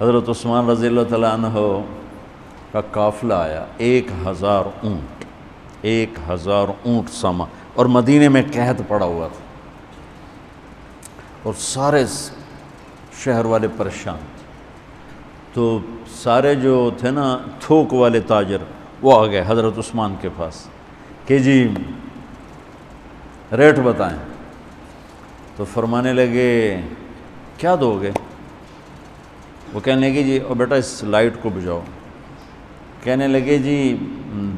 حضرت عثمان رضی اللہ تعالیٰ عنہ کا قافلہ آیا، 1000 اونٹ، 1000 اونٹ سامان، اور مدینے میں قحط پڑا ہوا تھا اور سارے شہر والے پریشان تھے۔ تو سارے جو تھے نا تھوک والے تاجر، وہ آ گئے حضرت عثمان کے پاس کہ جی ریٹ بتائیں۔ تو فرمانے لگے کیا دو گے؟ وہ کہنے لگے جی او بیٹا اس لائٹ کو بجھاؤ۔ کہنے لگے جی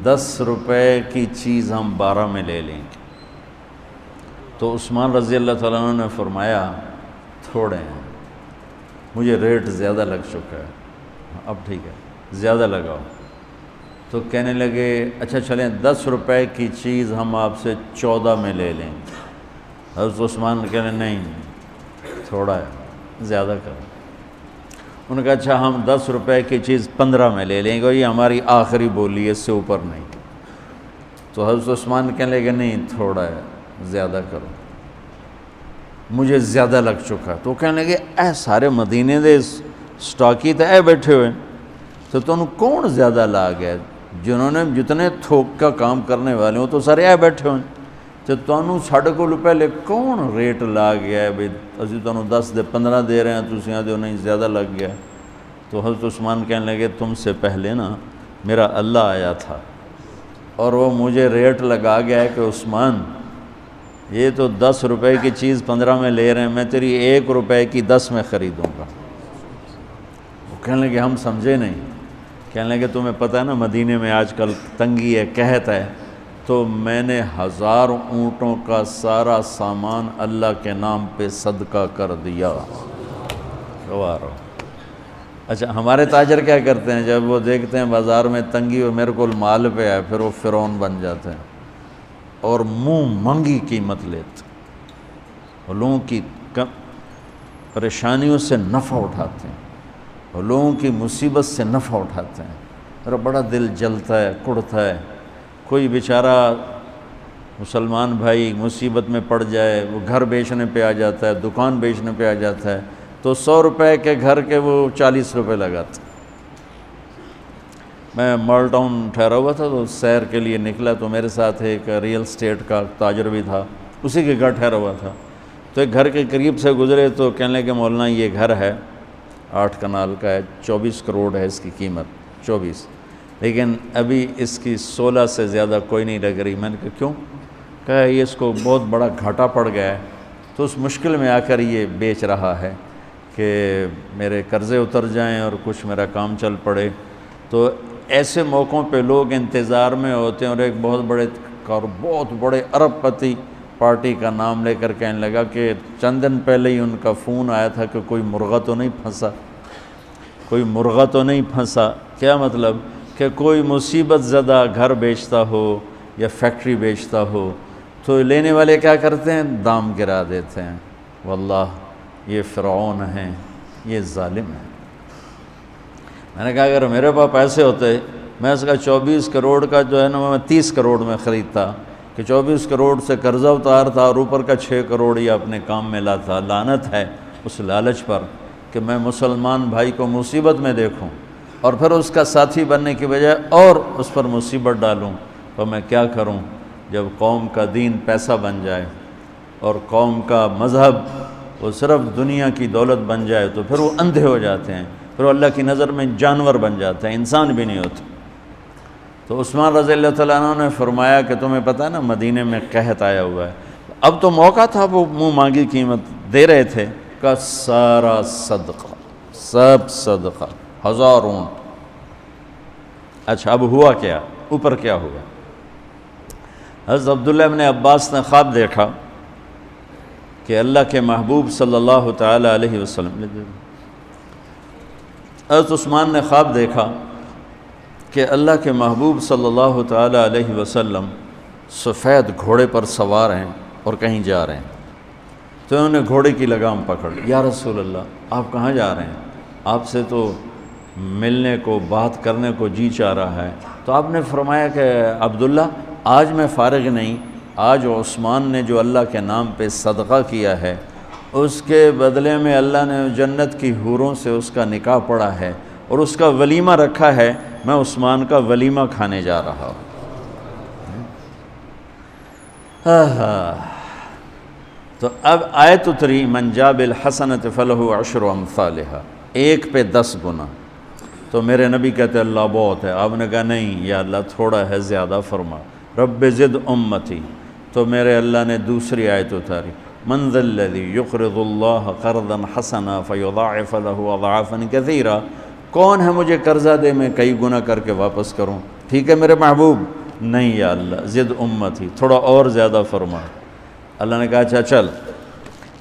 10 روپے کی چیز ہم 12 میں لے لیں گے۔ تو عثمان رضی اللہ تعالیٰ عنہ نے فرمایا تھوڑے ہیں، مجھے ریٹ زیادہ لگ چکا ہے، اب ٹھیک ہے زیادہ لگاؤ۔ تو کہنے لگے اچھا چلیں 10 روپے کی چیز ہم آپ سے 14 میں لے لیں گے۔ حضرت عثمان کہنے نہیں تھوڑا ہے زیادہ کرو۔ انہوں نے کہا اچھا ہم 10 روپے کی چیز 15 میں لے لیں گے، یہ ہماری آخری بولی ہے، اس سے اوپر نہیں۔ تو حضرت عثمان کہنے لگے نہیں تھوڑا ہے زیادہ کرو، مجھے زیادہ لگ چکا ہے۔ تو کہنے لگے اے سارے مدینے دے سٹاکی تے اے بیٹھے ہوئے، تو تمہیں کون زیادہ لا گیا؟ جنہوں نے جتنے تھوک کا کام کرنے والے ہوں تو سارے اے بیٹھے ہوئے، تو تمہیں ساڑھے کو پہلے کون ریٹ لا گیا ہے بھئی اسی تمہیں 10 دے 15 دے رہے ہیں، تسی آدھے ہو نہیں زیادہ لگ گیا۔ تو حضرت عثمان کہنے لگے تم سے پہلے نا میرا اللہ آیا تھا اور وہ مجھے ریٹ لگا گیا ہے کہ عثمان یہ تو 10 روپے کی چیز 15 میں لے رہے ہیں، میں تیری 1 روپے کی 10 میں خریدوں گا۔ وہ کہنے لگے ہم سمجھے نہیں۔ کہنے لگے تمہیں پتہ ہے نا مدینے میں آج کل تنگی ہے، قحط ہے، تو میں نے 1000 اونٹوں کا سارا سامان اللہ کے نام پہ صدقہ کر دیا۔ گوارو۔ اچھا ہمارے تاجر کیا کرتے ہیں؟ جب وہ دیکھتے ہیں بازار میں تنگی اور میرے کو مال پہ ہے، پھر وہ فرعون بن جاتے ہیں اور منہ منگی قیمت لیتے ہیں، اور لوگوں کی پریشانیوں سے نفع اٹھاتے ہیں اور لوگوں کی مصیبت سے نفع اٹھاتے ہیں۔ میرا بڑا دل جلتا ہے، کڑتا ہے۔ کوئی بیچارہ مسلمان بھائی مصیبت میں پڑ جائے، وہ گھر بیچنے پہ آ جاتا ہے، دکان بیچنے پہ آ جاتا ہے، تو 100 روپے کے گھر کے وہ 40 روپے لگاتے۔ میں مال ٹاؤن ٹھہرا ہوا تھا تو سیر کے لیے نکلا، تو میرے ساتھ ایک ریئل اسٹیٹ کا تاجر بھی تھا، اسی کے گھر ٹھہرا ہوا تھا۔ تو ایک گھر کے قریب سے گزرے تو کہنے لگے مولانا یہ گھر ہے 8 کنال کا ہے، 24 کروڑ ہے اس کی قیمت، 24، لیکن ابھی اس کی 16 سے زیادہ کوئی نہیں لگ رہی۔ میں نے کہا کیوں؟ کہا یہ اس کو بہت بڑا گھاٹا پڑ گیا ہے، تو اس مشکل میں آ کر یہ بیچ رہا ہے کہ میرے قرضے اتر جائیں اور کچھ میرا کام چل پڑے۔ تو ایسے موقعوں پہ لوگ انتظار میں ہوتے ہیں، اور ایک بہت بڑے ارب پتی پارٹی کا نام لے کر کہنے لگا کہ چند دن پہلے ہی ان کا فون آیا تھا کہ کوئی مرغہ تو نہیں پھنسا، کوئی مرغہ تو نہیں پھنسا۔ کیا مطلب؟ کہ کوئی مصیبت زدہ گھر بیچتا ہو یا فیکٹری بیچتا ہو تو لینے والے کیا کرتے ہیں؟ دام گرا دیتے ہیں۔ واللہ یہ فرعون ہیں، یہ ظالم ہیں۔ میں نے کہا اگر میرے پاس پیسے ہوتے میں اس کا 24 کروڑ کا جو ہے نا میں 30 کروڑ میں خریدتا، کہ 24 کروڑ سے قرضہ اتارتا اور اوپر کا 6 کروڑ ہی اپنے کام میں لاتا۔ لعنت ہے اس لالچ پر کہ میں مسلمان بھائی کو مصیبت میں دیکھوں اور پھر اس کا ساتھی بننے کی بجائے اور اس پر مصیبت ڈالوں۔ تو میں کیا کروں؟ جب قوم کا دین پیسہ بن جائے اور قوم کا مذہب وہ صرف دنیا کی دولت بن جائے تو پھر وہ اندھے ہو جاتے ہیں، پھر وہ اللہ کی نظر میں جانور بن جاتے ہیں، انسان بھی نہیں ہوتے۔ تو عثمان رضی اللہ تعالیٰ عنہ نے فرمایا کہ تمہیں پتہ ہے نا مدینے میں قحط آیا ہوا ہے، اب تو موقع تھا، وہ منہ مانگی قیمت دے رہے تھے، کا سارا صدقہ، سب صدقہ، 1000 اونٹ۔ اچھا اب ہوا کیا؟ اوپر کیا ہوا؟ حضرت عبداللہ ابن عباس نے خواب دیکھا کہ اللہ کے محبوب صلی اللہ تعالیٰ علیہ وسلم، حضرت عثمان نے خواب دیکھا کہ اللہ کے محبوب صلی اللہ تعالیٰ علیہ وسلم سفید گھوڑے پر سوار ہیں اور کہیں جا رہے ہیں۔ تو انہوں نے گھوڑے کی لگام پکڑ لی، یا رسول اللہ آپ کہاں جا رہے ہیں؟ آپ سے تو ملنے کو بات کرنے کو جی چاہ رہا ہے۔ تو آپ نے فرمایا کہ عبداللہ آج میں فارغ نہیں، آج عثمان نے جو اللہ کے نام پہ صدقہ کیا ہے اس کے بدلے میں اللہ نے جنت کی حوروں سے اس کا نکاح پڑھا ہے اور اس کا ولیمہ رکھا ہے، میں عثمان کا ولیمہ کھانے جا رہا ہوں۔ تو اب آیت اتری من جاء بالحسنۃ فلہ عشر امثالھا، 1 پہ 10 گنا۔ تو میرے نبی کہتے اللہ بہت ہے، آپ نے کہا نہیں یا اللہ تھوڑا ہے، زیادہ فرما، رب زد امتی۔ تو میرے اللہ نے دوسری آیت اتاری، من ذا الذی یقرض اللہ قرضا حسنا فیضاعف لہ اضعافا کثیرا، کون ہے مجھے قرضہ دے میں کئی گنا کر کے واپس کروں؟ ٹھیک ہے میرے محبوب، نہیں یا اللہ زد امتی، تھوڑا اور زیادہ فرما۔ اللہ نے کہا اچھا چل،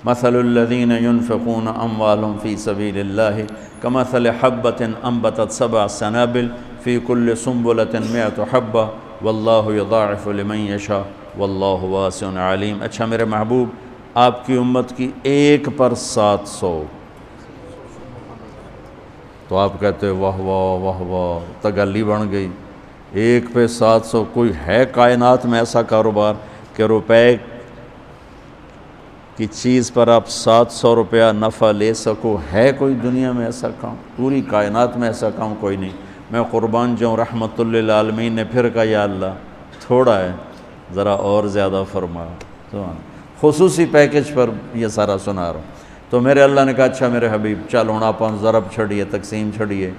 مثل الذین ينفقون اموالهم فی سبیل اللہ کمثل حبۃ انبتت 7 سنابل فی کل سنبلۃ 100 حبۃ واللہ یضاعف لمن یشاء واللہ واسع علیم۔ اچھا میرے محبوب، آپ کی امت کی 1 پر 700، تو آپ کہتے واہ واہ واہ واہ، تگلی بن گئی، 1 پہ 700۔ کوئی ہے کائنات میں ایسا کاروبار کہ روپے کی چیز پر آپ 700 روپیہ نفع لے سکو؟ ہے کوئی دنیا میں ایسا کام؟ پوری کائنات میں ایسا کام کوئی نہیں۔ میں قربان جاؤں، رحمت للعالمین نے پھر کہا یا اللہ تھوڑا ہے، ذرا اور زیادہ فرما۔ خصوصی پیکج پر یہ سارا سنا رہا ہوں۔ تو میرے اللہ نے کہا اچھا میرے حبیب چل ہوں آپ ضرب چھڑیے، تقسیم چھڑیے،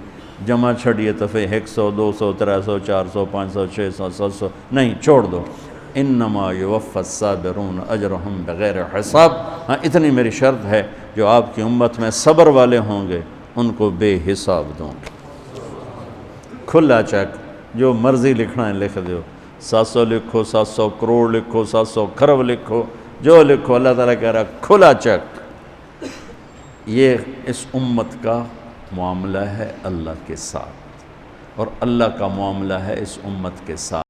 جمع چھڑیے، تو پھر 100 200 300 400 500 600 700 نہیں، چھوڑ دو۔ انما یوفی الصابرون اجرہم بغیر حساب، ہاں اتنی میری شرط ہے، جو آپ کی امت میں صبر والے ہوں گے ان کو بے حساب دوں گا۔ کھلا چیک، جو مرضی لکھنا ہے لکھ دو، 700 لکھو، 700 کروڑ لکھو، 700 کھرب لکھو، جو لکھو، اللہ تعالیٰ کہہ رہا کھلا چیک۔ یہ اس امت کا معاملہ ہے اللہ کے ساتھ، اور اللہ کا معاملہ ہے اس امت کے ساتھ۔